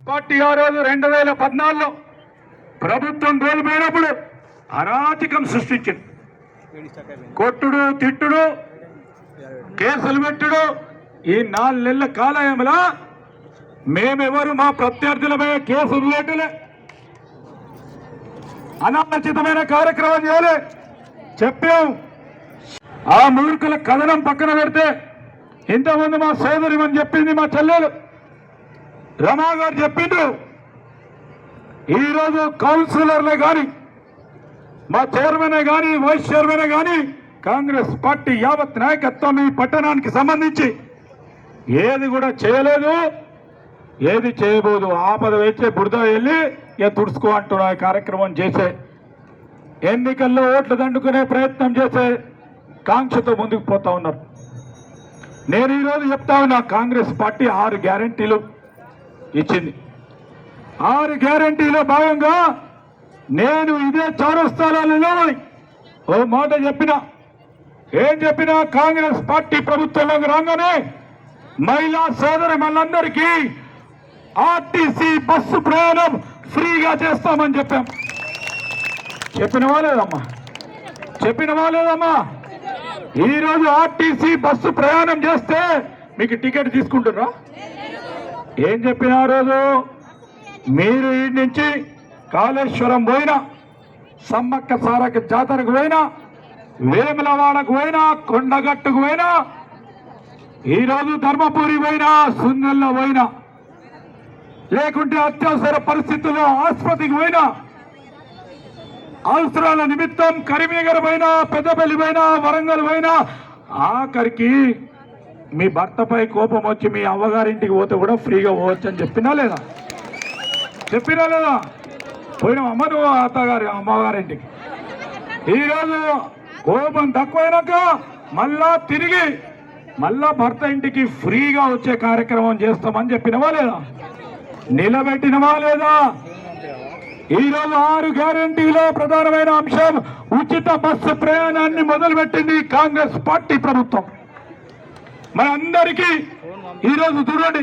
Party ఆ రోజు 2014లో ప్రభుత్వం కోల్పోయినప్పుడు అరాచకం సృష్టించింది. కొట్టుడు, తిట్టుడు, కేసులు పెట్టుడు. ఈ 4 నెలల కాలయంలో మేమెవరు మా ప్రత్యర్థులపై కేసులు లేటలే, అనాలోచితమైన కార్యక్రమం చేయలే. చెప్పాం. ఆ మూర్ఖుల కథనం పక్కన పెడితే ఇంతకుముందు మా సోదరి అని చెప్పింది, మా చెల్లెలు రమా గారు చెప్పిండ్రు. ఈరోజు కౌన్సిలర్లే కానీ, మా చైర్మనే కానీ, వైస్ చైర్మనే కానీ, కాంగ్రెస్ పార్టీ యావత్ నాయకత్వం ఈ పట్టణానికి సంబంధించి ఏది కూడా చేయలేదు, ఏది చేయబోదు. ఆపద వేచే బురద వెళ్ళి తుడుచుకో అంటున్న కార్యక్రమం చేసే, ఎన్నికల్లో ఓట్లు దండుకునే ప్రయత్నం చేసే కాంక్షతో ముందుకు పోతా ఉన్నారు. నేను ఈరోజు చెప్తా ఉన్నా, కాంగ్రెస్ పార్టీ 6 గ్యారంటీలు ఇచ్చింది. 6 గ్యారంటీలో భాగంగా నేను ఇదే చౌరస్తాలలో ఓ మాట చెప్పినా. ఏం చెప్పినా, కాంగ్రెస్ పార్టీ ప్రభుత్వంలోకి రాగానే మహిళా సోదరి మనందరికీ ఆర్టీసీ బస్సు ప్రయాణం ఫ్రీగా చేస్తామని చెప్పాం. చెప్పినవా లేదమ్మా? చెప్పినవా లేదమ్మా? ఈరోజు ఆర్టీసీ బస్సు ప్రయాణం చేస్తే మీకు టికెట్ తీసుకుంటుర్రా? ఏం చెప్పిన ఆ రోజు? మీరు ఈ నుంచి కాళేశ్వరం పోయినా, సమ్మక్క సారక్క జాతరకు పోయినా, వేములవాడకు పోయినా, కొండగట్టుకు పోయినా, ఈరోజు ధర్మపురి పోయినా, సుందెల్లో పోయినా, లేకుంటే అత్యవసర పరిస్థితుల్లో ఆసుపత్రికి పోయినా, అవసరాల నిమిత్తం కరీంనగర్ పోయినా, పెద్దపల్లి పోయినా, వరంగల్ పోయినా, ఆఖరికి మీ భర్తపై కోపం వచ్చి మీ అవ్వగారింటికి పోతే కూడా ఫ్రీగా పోవచ్చు అని చెప్పినా లేదా? చెప్పినా లేదా? పోయినావమ్మ నువ్వు అత్తగారి అమ్మగారింటికి. ఈరోజు కోపం తక్కువైనాక మళ్ళా తిరిగి మళ్ళా భర్త ఇంటికి ఫ్రీగా వచ్చే కార్యక్రమం చేస్తామని చెప్పినవా లేదా? నిలబెట్టినవా లేదా? ఈరోజు 6 గ్యారంటీలో ప్రధానమైన అంశం ఉచిత బస్సు ప్రయాణాన్ని మొదలుపెట్టింది కాంగ్రెస్ పార్టీ ప్రభుత్వం. మనందరికీ ఈరోజు చూడండి,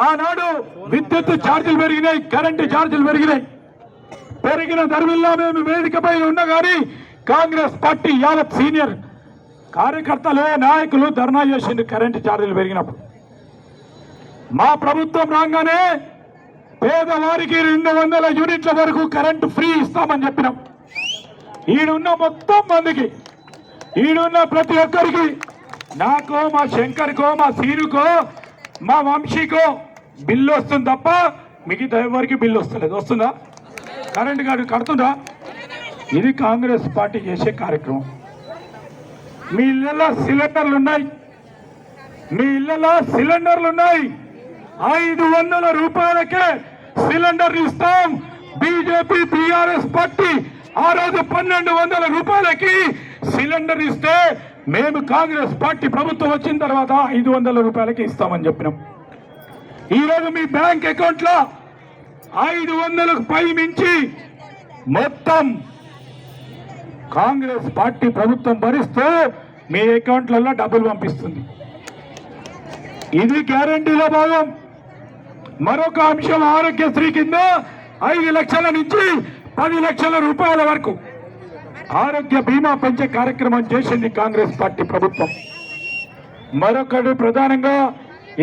ఆనాడు విద్యుత్ ఛార్జీలు పెరిగినాయి, కరెంటు ఛార్జీలు పెరిగినాయి. పెరిగిన ధరల్లో మేము వేదికపై ఉన్నా కానీ కాంగ్రెస్ పార్టీ యావత్ సీనియర్ కార్యకర్తలు, నాయకులు ధర్నా చేసిండు కరెంటు ఛార్జీలు పెరిగినప్పుడు. మా ప్రభుత్వం రాగానే పేదవారికి 200 యూనిట్ల వరకు కరెంటు ఫ్రీ ఇస్తామని చెప్పినాం. ఈడున్న మొత్తం మందికి, ఈడున్న ప్రతి ఒక్కరికి, నాకో, మా శంకర్కో, మా సీనుకో, మా వంశీకో బిల్లు వస్తుంది తప్ప మిగతా ఎవరికి బిల్లు వస్తలేదు. వస్తుందా? కరెంటు కార్డు కడుతుందా? ఇది కాంగ్రెస్ పార్టీ చేసే కార్యక్రమం. మీ ఇళ్ళలో సిలిండర్లు ఉన్నాయి, మీ ఇళ్ళలో సిలిండర్లు ఉన్నాయి. 500 రూపాయలకే సిలిండర్ ఇస్తాం. బీజేపీ టీఆర్ఎస్ పార్టీ ఆ రోజు 1200 రూపాయలకి సిలిండర్ ఇస్తే మేము కాంగ్రెస్ పార్టీ ప్రభుత్వం వచ్చిన తర్వాత 500 రూపాయలకి ఇస్తామని చెప్పినాం. ఈరోజు మీ బ్యాంక్ అకౌంట్ లో 500కు పై మించి మొత్తం కాంగ్రెస్ పార్టీ ప్రభుత్వం భరిస్తూ మీ అకౌంట్లలో డబ్బులు పంపిస్తుంది. ఇది గ్యారంటీలో భాగం. మరొక అంశం, ఆరోగ్యశ్రీ కింద 5 లక్షల నుంచి 10 లక్షల రూపాయల వరకు ఆరోగ్య బీమా పెంచే కార్యక్రమం చేసింది కాంగ్రెస్ పార్టీ ప్రభుత్వం. మరొకటి ప్రధానంగా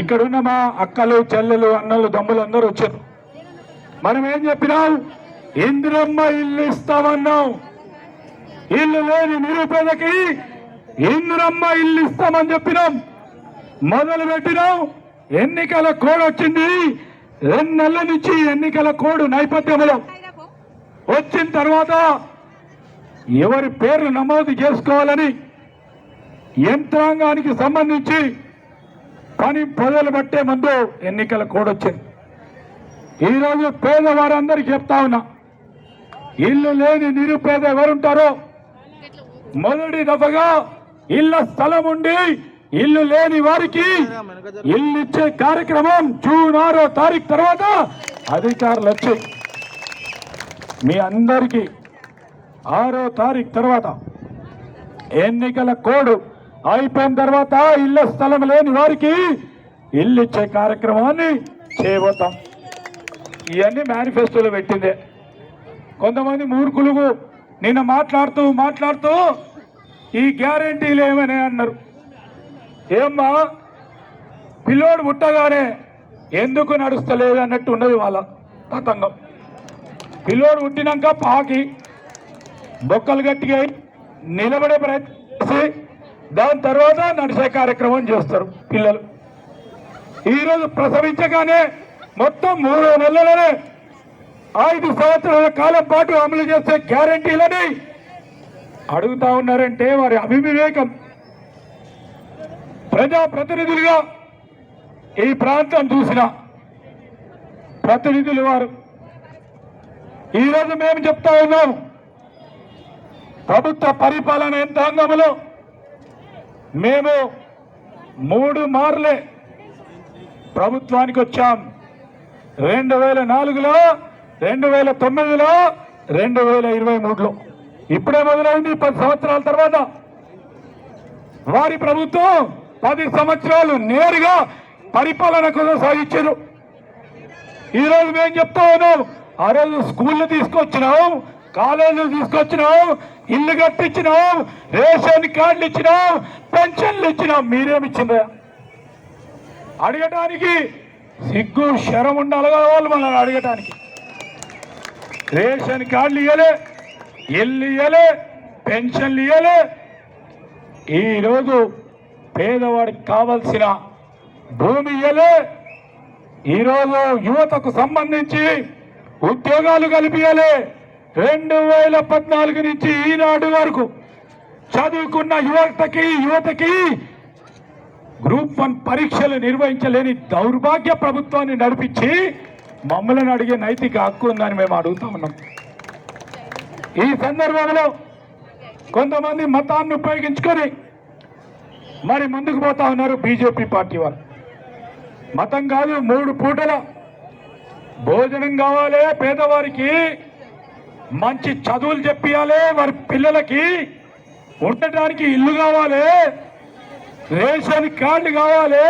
ఇక్కడున్న మా అక్కలు, చెల్లెలు, అన్నలు, తమ్ములు అందరూ వచ్చారు. మనం ఏం చెప్పినాం? ఇందిరమ్మ ఇల్లు ఇస్తామన్నాం. ఇల్లు లేని నిరుపేదకి ఇందిరమ్మ ఇల్లు ఇస్తామని చెప్పినాం. మొదలు పెట్టినాం. ఎన్నికల కోడ్ వచ్చింది. 2 నెలల నుంచి ఎన్నికల కోడ్ నేపథ్యంలో వచ్చిన తర్వాత ఎవరి పేర్లు నమోదు చేసుకోవాలని యంత్రాంగానికి సంబంధించి పని మొదలు పెట్టే ముందు ఎన్నికల కోడ్ వచ్చింది. ఈరోజు పేదవారందరికీ చెప్తా ఉన్నా, ఇల్లు లేని నిరుపేద ఎవరుంటారో మొదటి దఫగా ఇళ్ల స్థలం ఉండి ఇల్లు లేని వారికి ఇల్లు ఇచ్చే కార్యక్రమం జూన్ 6వ తారీఖు తర్వాత అధికారులు వచ్చి మీ అందరికీ 6వ తారీఖు తర్వాత ఎన్నికల కోడ్ అయిపోయిన తర్వాత ఇళ్ల స్థలం లేని వారికి ఇల్లు ఇచ్చే కార్యక్రమాన్ని చేయబోతాం. ఇవన్నీ మేనిఫెస్టోలో పెట్టిందే. కొంతమంది మూర్ఖులు నిన్న మాట్లాడుతూ ఈ గ్యారెంటీలు ఏమని అన్నారు. ఏమ్మా పిల్లోడు పుట్టగానే ఎందుకు నడుస్తలేదు అన్నట్టు ఉన్నది వాళ్ళ తతంగం. పిల్లోడు పుట్టినాక పాకి బొక్కలు గట్టిగా నిలబడే ప్రయత్నం చేసి దాని తర్వాత నడిచే కార్యక్రమం చేస్తారు పిల్లలు. ఈరోజు ప్రసవించగానే మొత్తం 3 నెలలనే 5 సంవత్సరాల కాలం పాటు అమలు చేసే గ్యారెంటీలని అడుగుతా ఉన్నారంటే వారి అవివేకం. ప్రజాప్రతినిధులుగా ఈ ప్రాంతం చూసిన ప్రతినిధులు వారు ఈరోజు మేము చెప్తా ఉన్నాం, ప్రభుత్వ పరిపాలన యంత్రాంగంలో మేము 3 మార్లే ప్రభుత్వానికి వచ్చాం. 2004లో, 2009లో, 2023లో. ఇప్పుడే మొదలైంది 10 సంవత్సరాల తర్వాత. వారి ప్రభుత్వం 10 సంవత్సరాలు నేరుగా పరిపాలన కొనసాగించారు. ఈరోజు మేము చెప్తా ఉన్నాం, ఆ రోజు స్కూళ్ళు తీసుకొచ్చినాం, కాలేజీలు తీసుకొచ్చినాం, ఇల్లు కట్టించినాం, రేషన్ కార్డులు ఇచ్చినాం, పెన్షన్లు ఇచ్చినాం. మీరేమిచ్చిందా? అడగటానికి సిగ్గు శరం ఉండాలి కదా వాళ్ళు మనల్ని అడగటానికి. రేషన్ కార్డులు ఇవ్వలే, ఇల్లు ఇవ్వలే, పెన్షన్లు ఇవ్వలే. ఈరోజు పేదవాడికి కావలసిన భూమి ఇవ్వలే. ఈరోజు యువతకు సంబంధించి ఉద్యోగాలు కల్పించలే. 2014 నుంచి ఈనాడు వరకు చదువుకున్న యువతకి గ్రూప్ 1 పరీక్షలు నిర్వహించలేని దౌర్భాగ్య ప్రభుత్వాన్ని నడిపించి మమ్మల్ని అడిగే నైతిక హక్కు ఉందని మేము అడుగుతా ఉన్నాం. ఈ సందర్భంలో కొంతమంది మతాన్ని ఉపయోగించుకొని మరి ముందుకు పోతా ఉన్నారు బీజేపీ పార్టీ వారు. మతం కాదు, 3 పూటల భోజనం కావాలి, పేదవారికి మంచి చదువులు చెప్పాలి, వారి పిల్లలకి ఉండటానికి ఇల్లు కావాలి, రేషన్ కార్డులు కావాలి.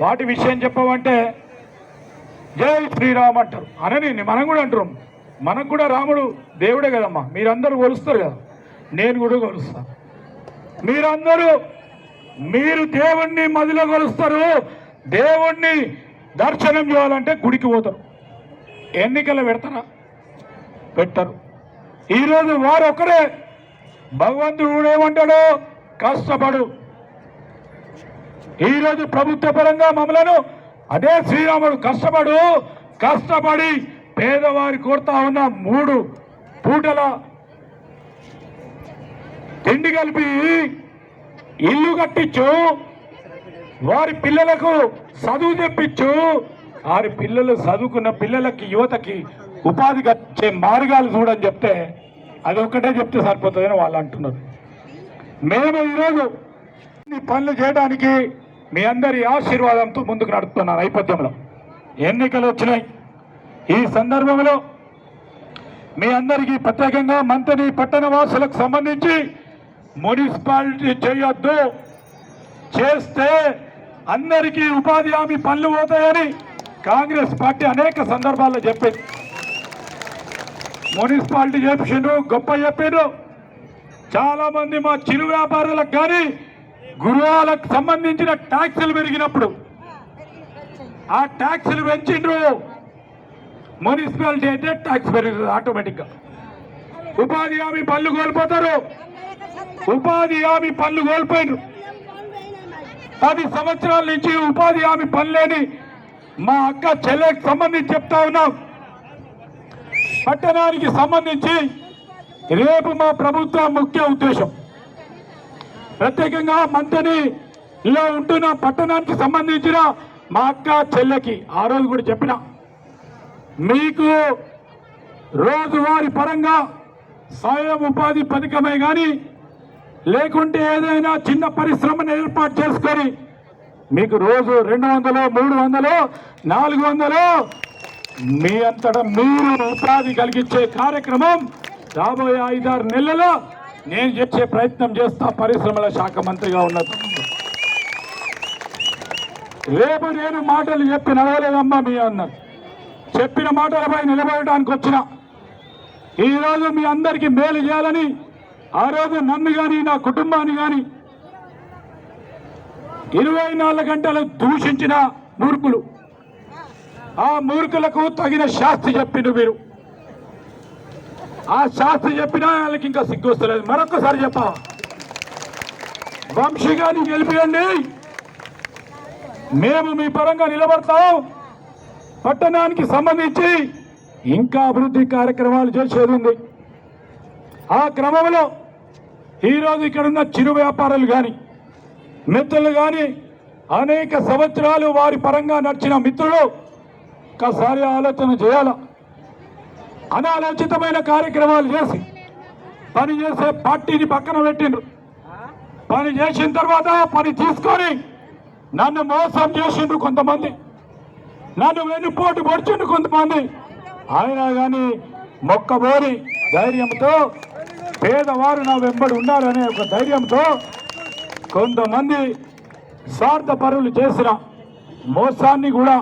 వాటి విషయం చెప్పమంటే జై శ్రీరామ్ అంటారు. అనని మనం కూడా అంటారు. మనకు కూడా రాముడు దేవుడే కదమ్మా. మీరందరూ కొలుస్తారు కదా, నేను కూడా కొలుస్తాను. మీరు దేవుణ్ణి మదిలో కొలుస్తారు. దేవుణ్ణి దర్శనం చేయాలంటే గుడికి పోతారు. ఎన్నికలు పెడతారా? పెట్టరు. ఈరోజు వారు ఒక్కరే. భగవంతుడు ఏమంటాడు? కష్టపడు. ఈరోజు ప్రభుత్వ పరంగా మమ్మలను అదే శ్రీరాముడు కష్టపడి పేదవారి కోరుతా ఉన్న 3 పూటల తిండి కలిపి ఇల్లు కట్టించు, వారి పిల్లలకు చదువు తెప్పించు, వారి పిల్లలు చదువుకున్న పిల్లలకి యువతకి ఉపాధి కట్టించే మార్గాలు చూడని చెప్తే అదొక్కటే చెప్తే సరిపోతుందని వాళ్ళు అంటున్నారు. మేము ఈరోజు ఈ పనులు చేయడానికి మీ అందరి ఆశీర్వాదంతో ముందుకు నడుపుతున్న నేపథ్యంలో ఎన్నికలు వచ్చినాయి. ఈ సందర్భంలో మీ అందరికీ ప్రత్యేకంగా మంత్రి పట్టణ వాసులకు సంబంధించి మున్సిపాలిటీ చేయొద్దు, చేస్తే అందరికీ ఉపాధి హామీ పనులు పోతాయని కాంగ్రెస్ పార్టీ అనేక సందర్భాల్లో చెప్పింది. మున్సిపాలిటీ చేపించిండ్రు, గొప్ప చెప్పిండ్రు. చాలా మంది మా చిరు వ్యాపారులకు కానీ గృహాలకు సంబంధించిన ట్యాక్సులు పెరిగినప్పుడు ఆ ట్యాక్సులు పెంచిండ్రు. మున్సిపాలిటీ అయితే ట్యాక్స్ పెరుగుతుంది ఆటోమేటిక్గా. ఉపాధి హామీ పనులు కోల్పోతారు. ఉపాధి హామీ పనులు కోల్పోయినారు. 10 సంవత్సరాల నుంచి ఉపాధి హామీ పనులేని మా అక్క చెల్లెకి సంబంధించి చెప్తా ఉన్నాం. పట్టణానికి సంబంధించి రేపు మా ప్రభుత్వం ముఖ్య ఉద్దేశం ప్రత్యేకంగా మంత్రిలో ఉంటున్న పట్టణానికి సంబంధించిన మా అక్క చెల్లెకి ఆ రోజు కూడా చెప్పిన, మీకు రోజువారీ పరంగా స్వయం ఉపాధి పథకమే కానీ లేకుంటే ఏదైనా చిన్న పరిశ్రమను ఏర్పాటు చేసుకొని మీకు రోజు 200, 300, 400 మీ అంతటా మీరు ఉపాధి కలిగించే కార్యక్రమం రాబోయే 5-6 నెలల్లో నేను చేసే ప్రయత్నం చేస్తా. పరిశ్రమల శాఖ మంత్రిగా ఉన్న రేపు నేను మాటలు చెప్పి నడవలేదమ్మా మీ అన్నారు. చెప్పిన మాటలపై నిలబడడానికి వచ్చిన ఈరోజు మీ అందరికీ మేలు చేయాలని ఆ రోజు నన్ను కానీ నా కుటుంబాన్ని కానీ 24 గంటలు దూషించిన మూర్ఖులు, ఆ మూర్ఖులకు తగిన శాస్తి చెప్పిండు మీరు. ఆ శాస్తి చెప్పినా వాళ్ళకి ఇంకా సిగ్గు వస్తలేదు. మరొకసారి చెప్పా, వంశీ గారిని గెలిపియండి, మేము మీ పరంగా నిలబడతాం. పట్టణానికి సంబంధించి ఇంకా అభివృద్ధి కార్యక్రమాలు చేసేది ఉంది. ఆ క్రమంలో ఈరోజు ఇక్కడున్న చిరు వ్యాపారులు కానీ మిత్రులు కానీ అనేక సంవత్సరాలు వారి పరంగా నడిచిన మిత్రులు ఒకసారి ఆలోచన చేయాల. అనాలోచితమైన కార్యక్రమాలు చేసి పనిచేసే పార్టీని పక్కన పెట్టిండ్రు. పని చేసిన తర్వాత పని తీసుకొని నన్ను మోసం చేసిండ్రు కొంతమంది, నన్ను వెన్నుపోటు పొడిచిండ్రు కొంతమంది. అయినా కానీ మొక్కబోరి ధైర్యంతో పేదవారు నా వెంబడి ఉండాలనే ఒక ధైర్యంతో కొంతమంది స్వార్థపరులు చేసిన మోసాన్ని కూడా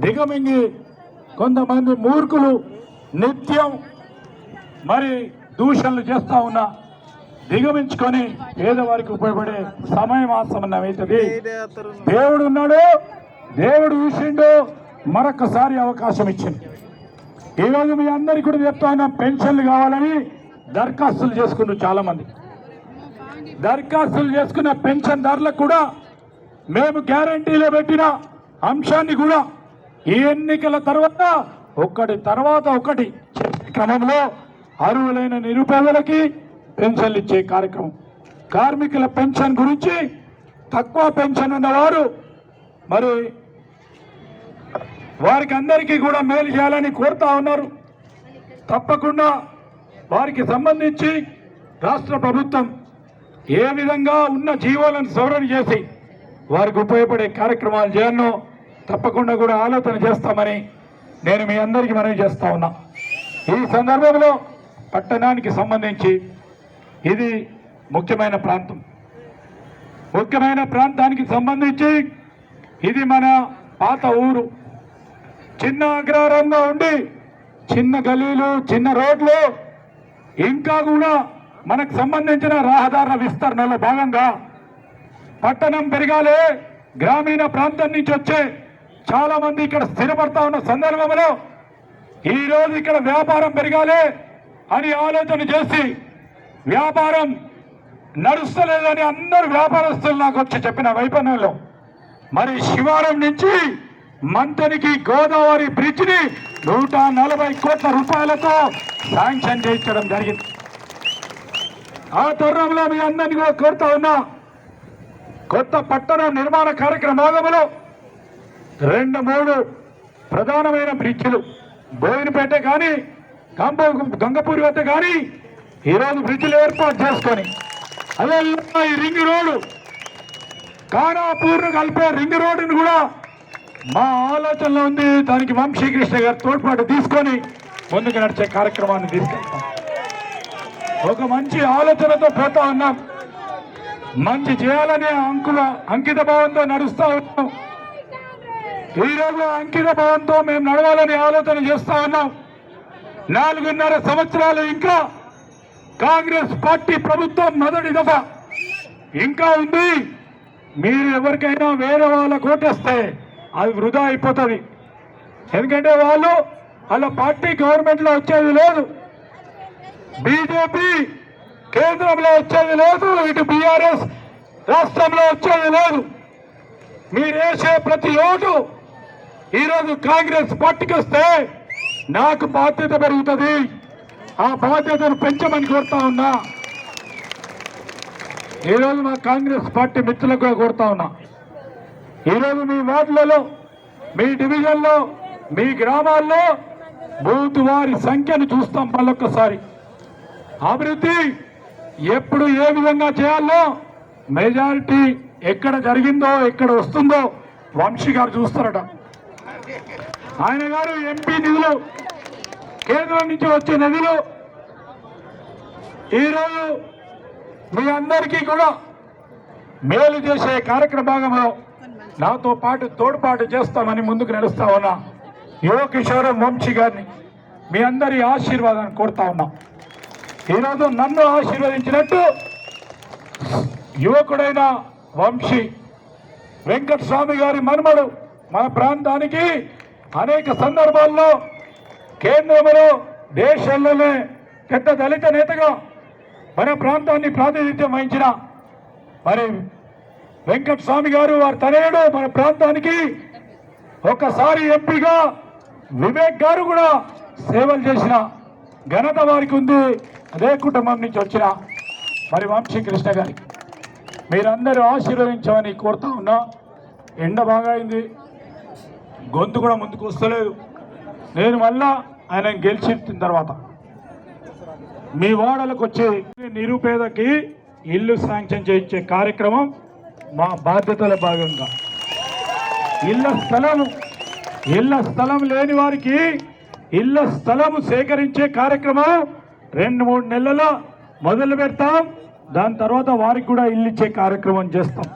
దిగమింగి కొంతమంది మూర్ఖులు నిత్యం మరి దూషణలు చేస్తా ఉన్నా దిగమించుకొని పేదవారికి ఉపయోగపడే సమయం ఆసన్నమవుతుంది. దేవుడు ఉన్నాడు, దేవుడు చూసిండు, మరొకసారి అవకాశం ఇచ్చింది. ఈరోజు మీ అందరికీ కూడా చెప్తా ఉన్నా, పెన్షన్లు కావాలని దరఖాస్తులు చేసుకున్నారు చాలా మంది. దరఖాస్తులు చేసుకున్న పెన్షన్దారులకు కూడా మేము గ్యారంటీలో పెట్టిన అంశాన్ని కూడా ఈ ఎన్నికల తర్వాత ఒకటి తర్వాత ఒకటి క్రమంలో అర్హులైన నిరుపేదలకి పెన్షన్లు ఇచ్చే కార్యక్రమం. కార్మికుల పెన్షన్ గురించి తక్కువ పెన్షన్ ఉన్నవారు మరి వారికి అందరికీ కూడా మేలు చేయాలని కోరుతా ఉన్నారు. తప్పకుండా వారికి సంబంధించి రాష్ట్ర ప్రభుత్వం ఏ విధంగా ఉన్న జీవోలను సవరణ చేసి వారికి ఉపయోగపడే కార్యక్రమాలు చేయాలో తప్పకుండా కూడా ఆలోచన చేస్తామని నేను మీ అందరికీ మనవి చేస్తా ఉన్నా. ఈ సందర్భంలో పట్టణానికి సంబంధించి ఇది ముఖ్యమైన ప్రాంతం. ముఖ్యమైన ప్రాంతానికి సంబంధించి ఇది మన పాత ఊరు. చిన్న అగ్రహారంగా ఉండి చిన్న గలీలు, చిన్న రోడ్లు, ఇంకా కూడా మనకు సంబంధించిన రహదారుల విస్తరణలో భాగంగా పట్టణం పెరగాలి. గ్రామీణ ప్రాంతం నుంచి వచ్చే చాలా మంది ఇక్కడ స్థిరపడతా ఉన్న సందర్భంలో ఈరోజు ఇక్కడ వ్యాపారం పెరగాలి అని ఆలోచన చేసి వ్యాపారం నడుస్తలేదని అందరు వ్యాపారస్తులు నాకు వచ్చి చెప్పిన వైపన్యంలో మరి శివారం నుంచి మంతనికి గోదావరి బ్రిడ్జిని 140 కోట్ల రూపాయలతో శాంక్షన్ చేయించడం జరిగింది. ఆ తరుణంలో మీ అందరినీ కూడా కోరుతా ఉన్నా, కొత్త పట్టణ నిర్మాణ కార్యక్రమంలో 2-3 ప్రధానమైన బ్రిడ్జిలు బోయినపేట కానీ గంగపూరి వద్ద కానీ ఈరోజు బ్రిడ్జిలు ఏర్పాటు చేసుకొని అదే ఈ రింగ్ రోడ్డు ఖానాపూర్ను కలిపే రింగ్ రోడ్డును కూడా మా ఆలోచనలో ఉంది. దానికి వంశీకృష్ణ గారు తోడ్పాటు తీసుకొని ముందుకు నడిచే కార్యక్రమాన్ని తీసుకెళ్తాం. ఒక మంచి ఆలోచనతో పోతా ఉన్నాం. మంచి చేయాలనే అంకిత భావంతో నడుస్తా ఉన్నాం. ఈరోజు అంకిత భావంతో మేము నడవాలని ఆలోచన చేస్తా ఉన్నాం. 4.5 సంవత్సరాలు ఇంకా కాంగ్రెస్ పార్టీ ప్రభుత్వం మొదటి దఫా ఇంకా ఉంది. మీరు ఎవరికైనా వేరే వాళ్ళ కోటేస్తే అది వృధా అయిపోతుంది. ఎందుకంటే వాళ్ళ పార్టీ గవర్నమెంట్లో వచ్చేది లేదు, బీజేపీ కేంద్రంలో వచ్చేది లేదు, ఇటు బీఆర్ఎస్ రాష్ట్రంలో వచ్చేది లేదు. మీరేసే ప్రతి ఓటు ఈరోజు కాంగ్రెస్ పార్టీకి వస్తే నాకు బాధ్యత పెరుగుతుంది. ఆ బాధ్యతను పెంచమని కోరుతా ఉన్నా. ఈరోజు మా కాంగ్రెస్ పార్టీ మిత్రులకు కూడా కోరుతా ఉన్నా, ఈరోజు మీ వార్డులలో, మీ డివిజన్లో, మీ గ్రామాల్లో బూత్ వారి సంఖ్యను చూస్తాం. మళ్ళొక్కసారి అభివృద్ధి ఎప్పుడు ఏ విధంగా చేయాలో మెజారిటీ ఎక్కడ జరిగిందో ఎక్కడ వస్తుందో వంశీ గారు చూస్తారట. ఆయన గారు ఎంపీ నిధులు, కేంద్రం నుంచి వచ్చే నిధులు ఈరోజు మీ అందరికీ కూడా మేలు చేసే కార్యక్రమ భాగంలో నాతో పాటు తోడ్పాటు చేస్తామని ముందుకు నడుస్తా ఉన్నా. యువకిషోరం వంశీ గారిని మీ అందరి ఆశీర్వాదాన్ని కోరుతా ఉన్నాం. ఈరోజు నన్ను ఆశీర్వదించినట్టు యువకుడైన వంశీ వెంకటస్వామి గారి మనుమడు మన ప్రాంతానికి అనేక సందర్భాల్లో కేంద్రంలో దేశంలోనే పెద్ద దళిత నేతగా మన ప్రాంతాన్ని ప్రాతినిధ్యం వహించిన మరి వెంకటస్వామి గారు వారి తనయుడు మన ప్రాంతానికి ఒకసారి ఎంపీగా వివేక్ గారు కూడా సేవలు చేసిన ఘనత వారికి ఉంది. అదే కుటుంబం నుంచి వచ్చిన మరి వంశీ కృష్ణ గారికి మీరందరూ ఆశీర్వదించమని కోరుతా ఉన్నా. ఎండ బాగా అయింది, గొంతు కూడా ముందుకు వస్తలేదు. నేను మళ్ళా ఆయన గెలిచిన తర్వాత మీ వాడలకు వచ్చి నిరుపేదకి ఇల్లు శాంక్షన్ చేయించే కార్యక్రమం మా బాధ్యతల భాగంగా ఇళ్ల స్థలం లేని వారికి ఇళ్ల స్థలము సేకరించే కార్యక్రమం 2-3 నెలల మొదలు పెడతాం. దాని తర్వాత వారికి కూడా ఇల్లు ఇచ్చే కార్యక్రమం చేస్తాం.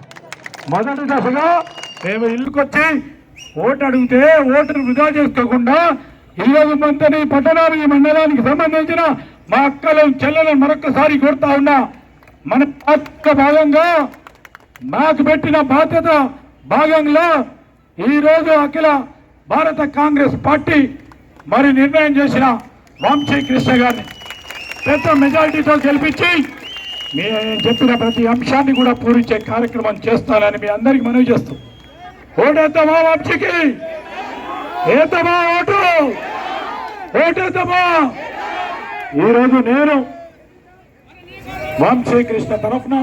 మొదటి దశగా మేము ఇల్లుకి వచ్చి ఓటు అడిగితే ఓటును వృధా చేసుకోకుండా ఇల్లు మంతని పట్టణానికి మండలానికి సంబంధించిన మా అక్కలు చెల్లెలను మరొకసారి కోరుతా ఉన్నా. మన బాధ్యత భాగంగా మాకు పెట్టిన బాధ్యత భాగంలో ఈరోజు అఖిల భారత కాంగ్రెస్ పార్టీ మరి నిర్ణయం చేసిన వంశీ కృష్ణ గారిని పెద్ద మెజారిటీతో గెలిపించి నేను చెప్పిన ప్రతి అంశాన్ని కూడా పూరించే కార్యక్రమం చేస్తానని మీ అందరికీ మనవి చేస్తూ ఓటేద్దామా వంశీకి? ఏద్దామా ఓటేద్దామా? ఈరోజు నేను వంశీ కృష్ణ తరఫున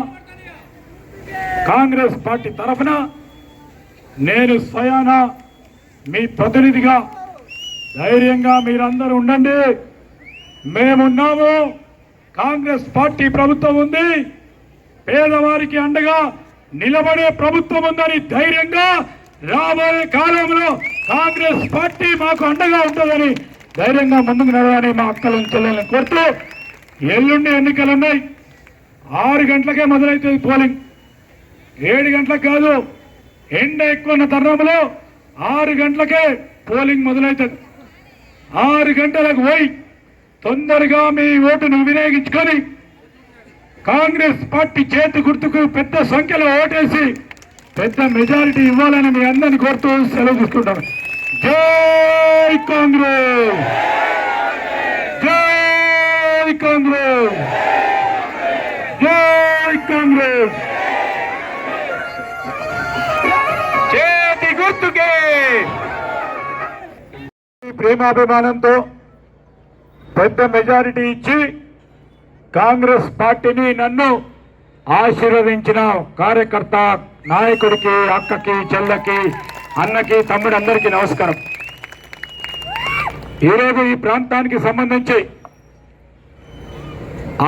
కాంగ్రెస్ పార్టీ తరఫున నేను స్వయాన మీ ప్రతినిధిగా ధైర్యంగా మీరందరూ ఉండండి. మేమున్నాము, కాంగ్రెస్ పార్టీ ప్రభుత్వం ఉంది, పేదవారికి అండగా నిలబడే ప్రభుత్వం ఉందని ధైర్యంగా రాబోయే కాలంలో కాంగ్రెస్ పార్టీ మాకు అండగా ఉంటుందని ధైర్యంగా ముందుకు నడవాలని మా అక్కలను చెల్లెలను కోరుతూ ఎల్లుండి ఎన్నికలున్నాయి. 6 గంటలకే మొదలవుతుంది పోలింగ్, 7 గంటలకు కాదు. ఎండ ఎక్కువ ఉన్న తరుణంలో 6 గంటలకే పోలింగ్ మొదలవుతుంది. 6 గంటలకు పోయి తొందరగా మీ ఓటును వినియోగించుకొని కాంగ్రెస్ పార్టీ చేతి గుర్తుకు పెద్ద సంఖ్యలో ఓటేసి పెద్ద మెజారిటీ ఇవ్వాలని మీ అందరిని కోరుతూ సెలవు తీసుకుంటాను. జై కాంగ్రెస్, జై కాంగ్రెస్, జై కాంగ్రెస్. చేతి గుర్తుకే ప్రేమాభిమానంతో పెద్ద మెజారిటీ ఇచ్చి కాంగ్రెస్ పార్టీని నన్ను ఆశీర్వదించిన కార్యకర్త నాయకుడికి, అక్కకి, చెల్లకి, అన్నకి, తమ్ముడు అందరికీ నమస్కారం. ఈరోజు ఈ ప్రాంతానికి సంబంధించి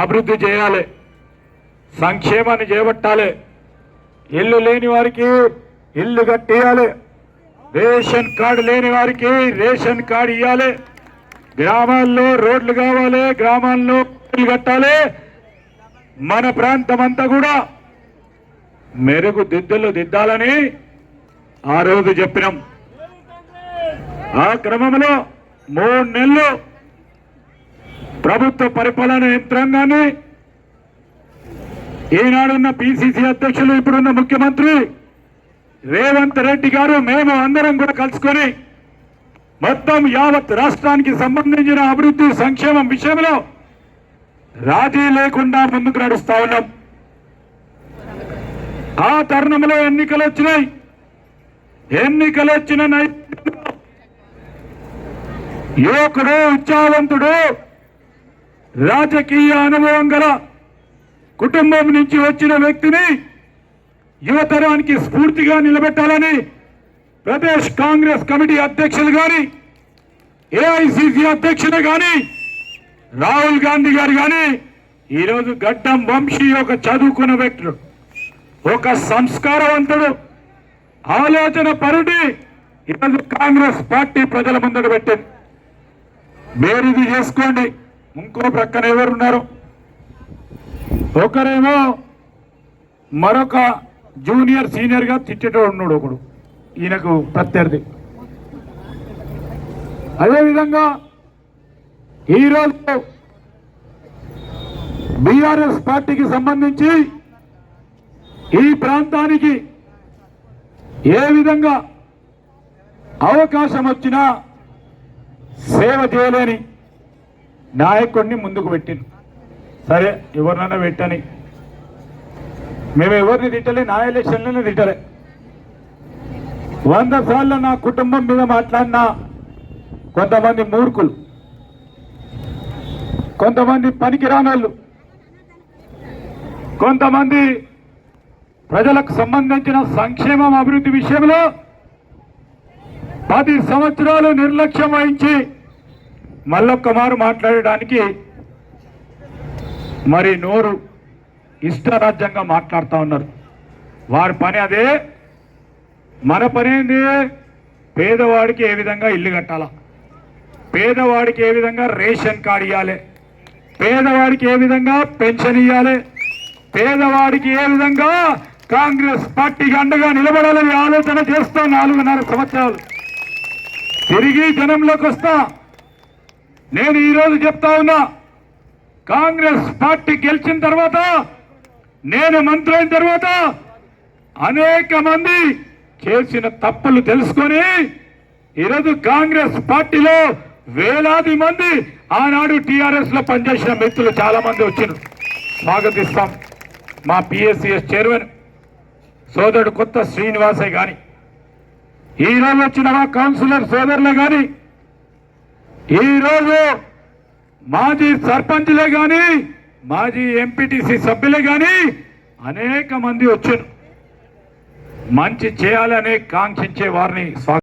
అభివృద్ధి చేయాలి, సంక్షేమాన్ని చేపట్టాలి, ఇల్లు లేని వారికి ఇల్లు కట్టియాలి, రేషన్ కార్డు లేని వారికి రేషన్ కార్డు ఇవ్వాలి, గ్రామాల్లో రోడ్లు కావాలి, గ్రామాల్లో ఇల్లు కట్టాలి. మన ప్రాంతం అంతా కూడా మెరుగుదిద్దులు దిద్దాలని ఆ రోజు చెప్పినాం. ఆ క్రమంలో 3 నెలలు ప్రభుత్వ పరిపాలన యంత్రాంగాన్ని ఈనాడున్న పిసిసి అధ్యక్షులు, ఇప్పుడున్న ముఖ్యమంత్రి రేవంత్ రెడ్డి గారు, మేము అందరం కూడా కలుసుకొని మొత్తం యావత్ రాష్ట్రానికి సంబంధించిన అభివృద్ధి సంక్షేమం విషయంలో రాజీ లేకుండా ముందుకు నడుస్తా ఉన్నాం. ఆ తరుణంలో ఎన్నికలు వచ్చినాయి. ఎన్నికలు వచ్చిన యువకుడు, ఉత్సాహవంతుడు, రాజకీయ అనుభవం గల కుటుంబం నుంచి వచ్చిన వ్యక్తిని యువతరానికి స్ఫూర్తిగా నిలబెట్టాలని ప్రదేశ్ కాంగ్రెస్ కమిటీ అధ్యక్షులు గాని, ఏఐసిసి అధ్యక్షులు గాని, రాహుల్ గాంధీ గారు గాని, ఈరోజు గడ్డం వంశీ ఒక చదువుకున్న వ్యక్తుడు, ఒక సంస్కారవంతుడు, ఆలోచన పరుడి ఈరోజు కాంగ్రెస్ పార్టీ ప్రజల ముందట పెట్టింది. బేరీది చేసుకోండి. ఇంకో ప్రక్కన ఎవరున్నారు? ఒకరేమో మరొక జూనియర్ సీనియర్ గా తిట్టేటోడు ఉన్నాడు ఒకడు, ఈయనకు ప్రత్యర్థి. అదేవిధంగా ఈరోజు బీఆర్ఎస్ పార్టీకి సంబంధించి ఈ ప్రాంతానికి ఏ విధంగా అవకాశం వచ్చినా సేవ చేయలేని నాయకుడిని ముందుకు పెట్టింది. సరే ఎవరినైనా పెట్టని, మేము ఎవరిని తిట్టలే, నా ఎలక్షన్లోనే తిట్టలే. 100 సార్లు నా కుటుంబం మీద మాట్లాడిన కొంతమంది మూర్ఖులు, కొంతమంది పనికిరానోళ్ళు, కొంతమంది ప్రజలకు సంబంధించిన సంక్షేమం అభివృద్ధి విషయంలో 10 సంవత్సరాలు నిర్లక్ష్యం వహించి మళ్ళొక్క మారు మాట్లాడడానికి మరి నోరు ఇష్టారాజ్యంగా మాట్లాడుతూ ఉన్నారు. వారి పని అదే. మన పని ఏంది? పేదవాడికి ఏ విధంగా ఇల్లు కట్టాలా, పేదవాడికి ఏ విధంగా రేషన్ కార్డు ఇవ్వాలి, పేదవాడికి ఏ విధంగా పెన్షన్ ఇవ్వాలి, పేదవాడికి ఏ విధంగా కాంగ్రెస్ పార్టీకి అండగా నిలబడాలని ఆలోచన చేస్తా 4.5 సంవత్సరాలు తిరిగి జనంలోకి వస్తా. నేను ఈరోజు చెప్తా ఉన్నా, కాంగ్రెస్ పార్టీ గెలిచిన తర్వాత, నేను మంత్రి అయిన తర్వాత అనేక మంది చేసిన తప్పులు తెలుసుకొని ఈరోజు కాంగ్రెస్ పార్టీలో వేలాది మంది ఆనాడు టీఆర్ఎస్ లో పనిచేసిన మిత్రులు చాలా మంది వచ్చినారు. స్వాగతిస్తాం. మా పిఎస్సిఎస్ చైర్మన్ సోదరుడు కొత్త శ్రీనివాసే గాని, ఈరోజు వచ్చిన మా కౌన్సిలర్ సోదరులే గాని, ఈరోజు మాజీ సర్పంచ్లే గాని, మాజీ ఎంపీటీసీ సభ్యులే గాని అనేక మంది వచ్చారు. మంచి చేయాలని కాంక్షించే వారిని